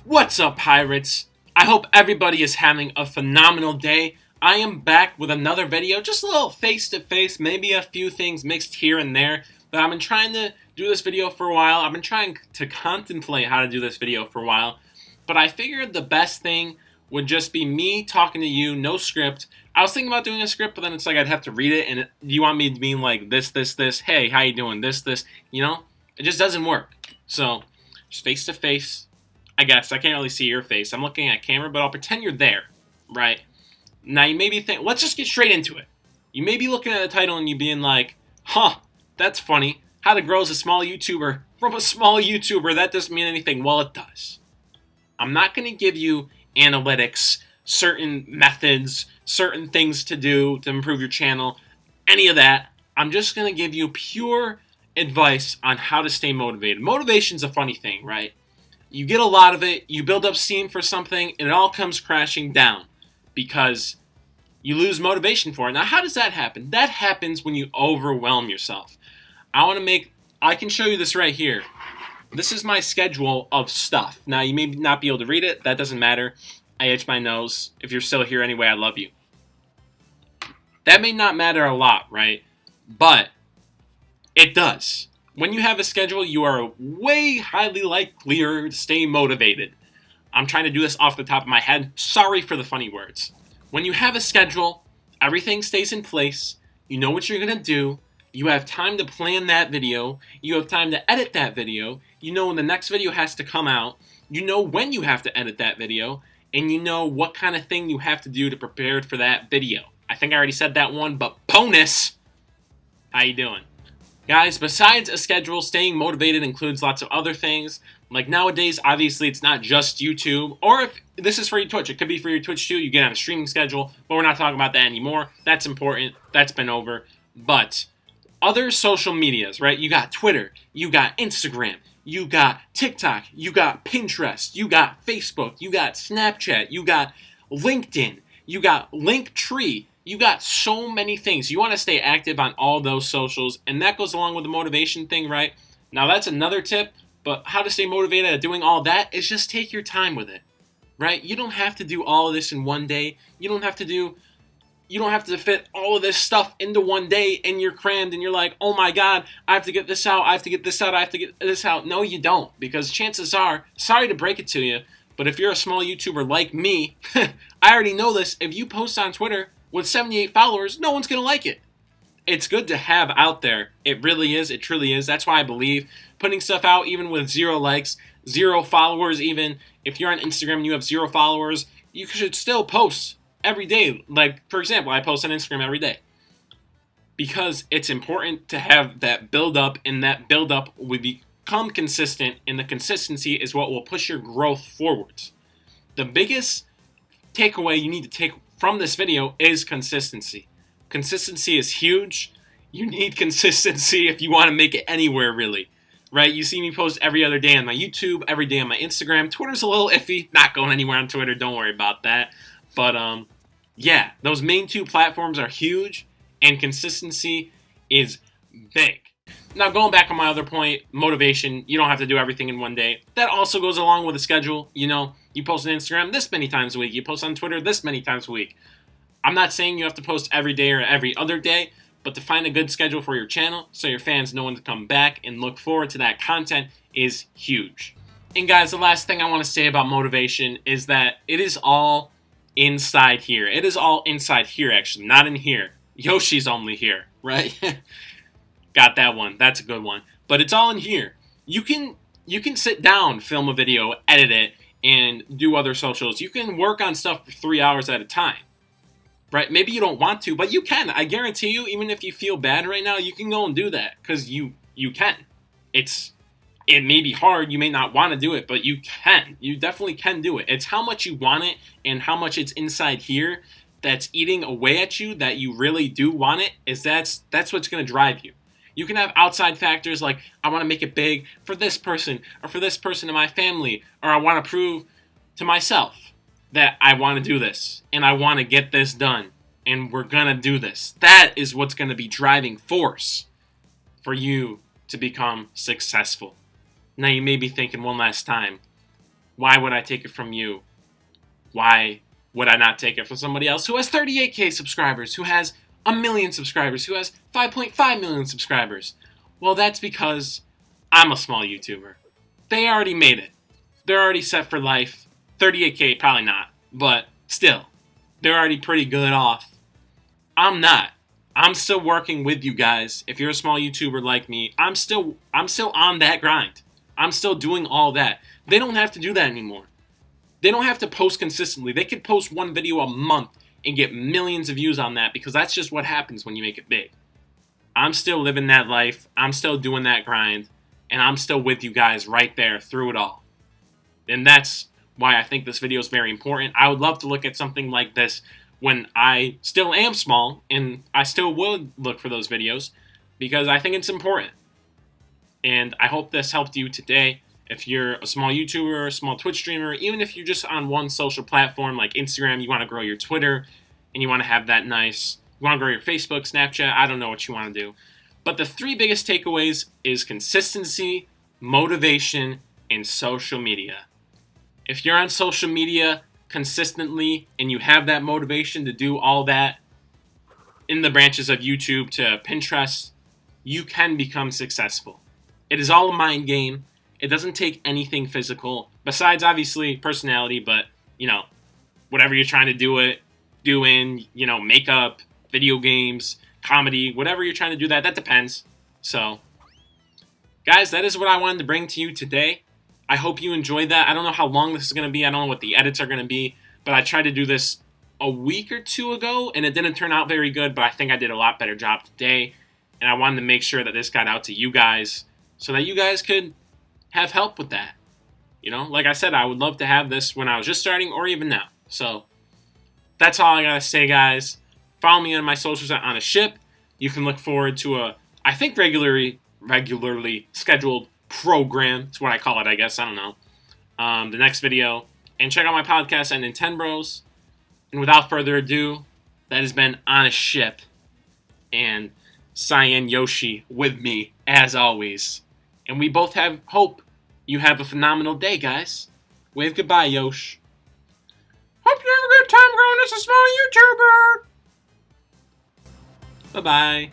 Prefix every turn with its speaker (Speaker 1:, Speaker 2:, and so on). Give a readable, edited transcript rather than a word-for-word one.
Speaker 1: What's up, pirates? I hope everybody is having a phenomenal day. I am back with another video, just a little face-to-face, maybe a few things mixed here and there, but I've been trying to do this video for a while. I've been trying to contemplate how to do this video for a while, but I figured the best thing would just be me talking to you, no script. I was thinking about doing a script, but then it's like I'd have to read it, and you want me to be like this, hey, how you doing, this, you know? It just doesn't work. So, just face-to-face. I guess I can't really see your face. I'm looking at camera, but I'll pretend you're there, right? Now you may be thinking, let's just get straight into it. You may be looking at the title and you being like, huh, that's funny. How to grow as a small YouTuber from a small YouTuber, that doesn't mean anything. Well, it does. I'm not going to give you analytics, certain methods, certain things to do to improve your channel, any of that. I'm just going to give you pure advice on how to stay motivated. Motivation's a funny thing, right? You get a lot of it, you build up steam for something, and it all comes crashing down because you lose motivation for it. Now, how does that happen? That happens when you overwhelm yourself. I can show you this right here. This is my schedule of stuff. Now, you may not be able to read it. That doesn't matter. I itch my nose. If you're still here anyway, I love you. That may not matter a lot, right? But it does. When you have a schedule, you are way highly likelier to stay motivated. I'm trying to do this off the top of my head. Sorry for the funny words. When you have a schedule, everything stays in place. You know what you're going to do. You have time to plan that video. You have time to edit that video. You know when the next video has to come out. You know when you have to edit that video. And you know what kind of thing you have to do to prepare for that video. I think I already said that one, but bonus! How you doing? Guys, besides a schedule, staying motivated includes lots of other things. Like nowadays, obviously, it's not just YouTube. Or if this is for your Twitch, it could be for your Twitch too. You get on a streaming schedule, but we're not talking about that anymore. That's important. That's been over. But other social medias, right? You got Twitter. You got Instagram. You got TikTok. You got Pinterest. You got Facebook. You got Snapchat. You got LinkedIn. You got Linktree. You got so many things. You want to stay active on all those socials, and that goes along with the motivation thing, right? Now, that's another tip, but how to stay motivated at doing all that is just take your time with it, right? You don't have to do all of this in one day. You don't have to fit all of this stuff into one day, and you're crammed, and you're like, oh my God, I have to get this out, I have to get this out, I have to get this out. No, you don't, because chances are, sorry to break it to you, but if you're a small YouTuber like me, I already know this, if you post on Twitter with 78 followers, no one's going to like it. It's good to have out there. It really is. It truly is. That's why I believe putting stuff out even with 0 likes, 0 followers even. If you're on Instagram and you have 0 followers, you should still post every day. Like, for example, I post on Instagram every day. Because it's important to have that build-up, and that build-up will become consistent, and the consistency is what will push your growth forwards. The biggest takeaway you need to take from this video is consistency. Consistency is huge. You need consistency if you want to make it anywhere, really. Right? You see me post every other day on my YouTube, every day on my Instagram. Twitter's a little iffy. Not going anywhere on Twitter. Don't worry about that. But, yeah, those main 2 platforms are huge, and consistency is big. Now, going back on my other point, motivation, you don't have to do everything in one day. That also goes along with a schedule. You know, you post on Instagram this many times a week. You post on Twitter this many times a week. I'm not saying you have to post every day or every other day, but to find a good schedule for your channel so your fans know when to come back and look forward to that content is huge. And guys, the last thing I want to say about motivation is that it is all inside here. It is all inside here, actually, not in here. Yoshi's only here, right? Got that one. That's a good one. But it's all in here. You can sit down, film a video, edit it, and do other socials. You can work on stuff for 3 hours at a time. Right? Maybe you don't want to, but you can. I guarantee you, even if you feel bad right now, you can go and do that. Because you can. It may be hard. You may not want to do it, but you can. You definitely can do it. It's how much you want it and how much it's inside here that's eating away at you that you really do want it. That's what's going to drive you. You can have outside factors like, I want to make it big for this person, or for this person in my family, or I want to prove to myself that I want to do this, and I want to get this done, and we're going to do this. That is what's going to be driving force for you to become successful. Now you may be thinking one last time, Why would I take it from you? Why would I not take it from somebody else who has 38K subscribers, who has 1 million subscribers, who has 5.5 million subscribers? Well, that's because I'm a small YouTuber. They already made it. They're already set for life. 38K, probably not, but still, they're already pretty good off. I'm not. I'm still working with you guys. If you're a small YouTuber like me, I'm still on that grind. I'm still doing all that. They don't have to do that anymore. They don't have to post consistently. They could post one video a month and get millions of views on that, because that's just what happens when you make it big. I'm still living that life. I'm still doing that grind. And I'm still with you guys right there through it all. And that's why I think this video is very important. I would love to look at something like this when I still am small, and I still would look for those videos because I think it's important. And I hope this helped you today. If you're a small YouTuber, a small Twitch streamer, even if you're just on one social platform like Instagram, you want to grow your Twitter, and you want to have that nice, you want to grow your Facebook, Snapchat, I don't know what you want to do. But the three biggest takeaways is consistency, motivation, and social media. If you're on social media consistently and you have that motivation to do all that in the branches of YouTube to Pinterest, you can become successful. It is all a mind game. It doesn't take anything physical, besides obviously personality, but, whatever you're trying to do in, makeup, video games, comedy, whatever you're trying to do, that depends. So, guys, that is what I wanted to bring to you today. I hope you enjoyed that. I don't know how long this is going to be. I don't know what the edits are going to be, but I tried to do this a week or two ago, and it didn't turn out very good, but I think I did a lot better job today, and I wanted to make sure that this got out to you guys so that you guys could have help with that. Like I said, I would love to have this when I was just starting or even now. So that's all I got to say, guys. Follow me on my socials on a ship. You can look forward to a, I think, regularly scheduled program. It's what I call it, I guess. I don't know. The next video. And check out my podcast at Nintendo. And without further ado, that has been On a Ship. And Cyan Yoshi with me, as always. And we both have hope you have a phenomenal day, guys. Wave goodbye, Yosh. Hope you have a good time growing as a small YouTuber. Bye-bye.